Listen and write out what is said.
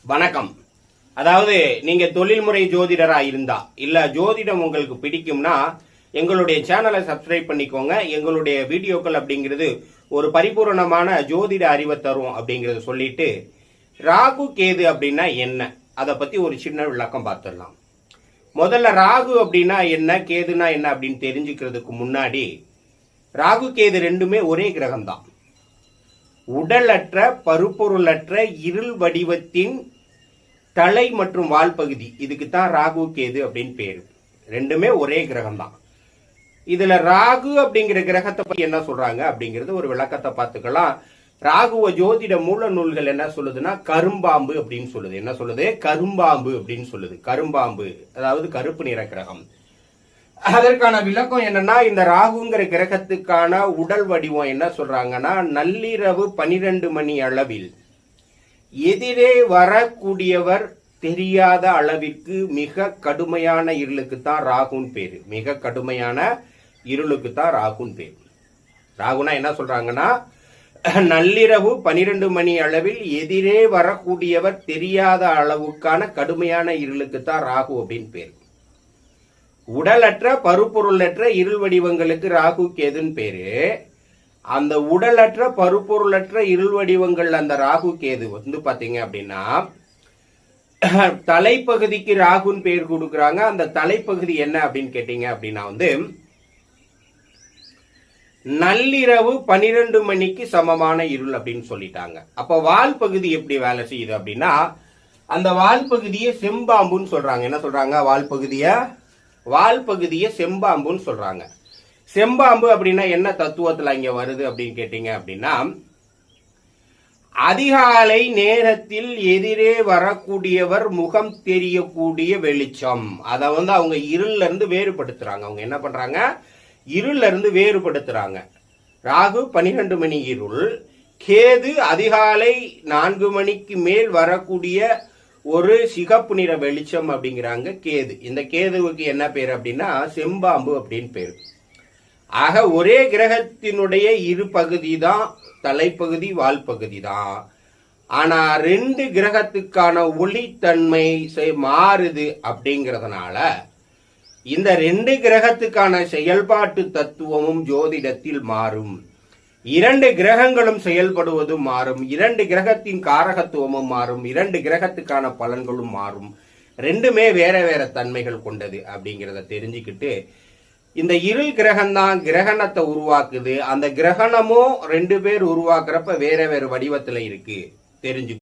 வணக்கம். அதாவது நீங்க தொழில்முறை ஜோதிடரா இருந்தா இல்ல ஜோதிடம் உங்களுக்கு பிடிக்கும்னா எங்களுடைய சேனலை சப்ஸ்கிரைப் பண்ணிக்கோங்க. எங்களுடைய வீடியோக்கள் அப்படிங்கிறது ஒரு பரிபூரணமான ஜோதிட அறிவை தரும் அப்படிங்கறத சொல்லிட்டு, ராகு கேது அப்படின்னா என்ன, அதை பத்தி ஒரு சின்ன விளக்கம் பார்த்துடலாம். முதல்ல ராகு அப்படின்னா என்ன, கேதுனா என்ன அப்படின்னு தெரிஞ்சுக்கிறதுக்கு முன்னாடி, ராகு கேது ரெண்டுமே ஒரே கிரகம் தான். உடலற்ற பருப்பொருளற்ற இருள் வடிவத்தின் தலை மற்றும் வால் பகுதி, இதுக்கு தான் ராகு கேது அப்படின்னு பேரு. ரெண்டுமே ஒரே கிரகம் தான். இதுல ராகு அப்படிங்கிற கிரகத்தை பத்தி என்ன சொல்றாங்க அப்படிங்கறது ஒரு விளக்கத்தை பார்த்துக்கலாம். ராகுவ ஜோதிட மூல நூல்கள் என்ன சொல்லுதுன்னா கரும்பாம்பு அப்படின்னு சொல்லுது. என்ன சொல்லுது? கரும்பாம்பு அப்படின்னு சொல்லுது. கரும்பாம்பு அதாவது கருப்பு நிற கிரகம். அதற்கான விளக்கம் என்னன்னா, இந்த ராகுங்கிற கிரகத்துக்கான உடல் வடிவம் என்ன சொல்றாங்கன்னா, நள்ளிரவு 12 மணி அளவில் எதிரே வரக்கூடியவர் தெரியாத அளவிற்கு மிக கடுமையான இருளுக்கு தான் ராகுன் பேரு. மிக கடுமையான இருளுக்கு தான் ராகுன் பேரு. ராகுனா என்ன சொல்றாங்கன்னா, நள்ளிரவு 12 மணி அளவில் எதிரே வரக்கூடியவர் தெரியாத அளவுக்கான கடுமையான இருளுக்கு தான் ராகு அப்படின்னு பேரு. உடலற்ற பருப்பொருளற்ற இருள் வடிவங்களுக்கு ராகு கேதுன்னு பேரு. அந்த உடலற்ற பருப்பொருளற்ற இருள் வடிவங்கள் அந்த ராகு கேது பாத்தீங்க அப்படின்னா, தலைப்பகுதிக்கு ராகுன்னு பேர் கொடுக்கறாங்க. அந்த தலைப்பகுதி என்ன அப்படின்னு கேட்டீங்க அப்படின்னா நள்ளிரவு 12 மணிக்கு சமமான இருள் அப்படின்னு சொல்லிட்டாங்க. அப்ப வால் பகுதி எப்படி வேலை செய்யுது அப்படின்னா, அந்த வால் பகுதியை செம்பாம்புன்னு சொல்றாங்க. என்ன சொல்றாங்க? வால் பகுதியை செம்பாம்புன்னு சொல்றாங்க. செம்பாம்பு அப்படின்னா என்ன தத்துவத்துல இங்க வருது அப்படின்னு கேட்டீங்க அப்படின்னா, அதிகாலை நேரத்தில் எதிரே வரக்கூடியவர் முகம் தெரியக்கூடிய வெளிச்சம். அதை அவங்க இருள்ல இருந்து வேறுபடுத்துறாங்க. அவங்க என்ன பண்றாங்க? இருள்ல இருந்து வேறுபடுத்துறாங்க. ராகு 12 மணி இருள், கேது அதிகாலை 4 மணிக்கு மேல் வரக்கூடிய ஒரு சிகப்பு நிற வெளிச்சம் அப்படிங்கிறாங்க கேது. இந்த கேதுவுக்கு என்ன பேர் அப்படின்னா செம்பாம்பு அப்படின்னு பேரு. ஆக ஒரே கிரகத்தினுடைய இரு பகுதி தான் தலைப்பகுதி, வால் பகுதி தான். ஆனா 2 கிரகத்துக்கான ஒளித்தன்மை மாறுது அப்படிங்கறதுனால இந்த 2 கிரகத்துக்கான செயல்பாட்டு தத்துவமும் ஜோதிடத்தில் மாறும். 2 கிரகங்களும் செயல்படுவதும் மாறும். 2 கிரகத்தின் காரகத்துவமும் மாறும். 2 கிரகத்துக்கான பலன்களும் மாறும். ரெண்டுமே வேற வேற தன்மைகள் கொண்டது அப்படிங்கிறத தெரிஞ்சுக்கிட்டு, இந்த இருள் கிரகம் தான் கிரகணத்தை உருவாக்குது. அந்த கிரகணமும் 2 பேர் உருவாக்குறப்ப வேற வேற வடிவத்துல இருக்கு தெரிஞ்சு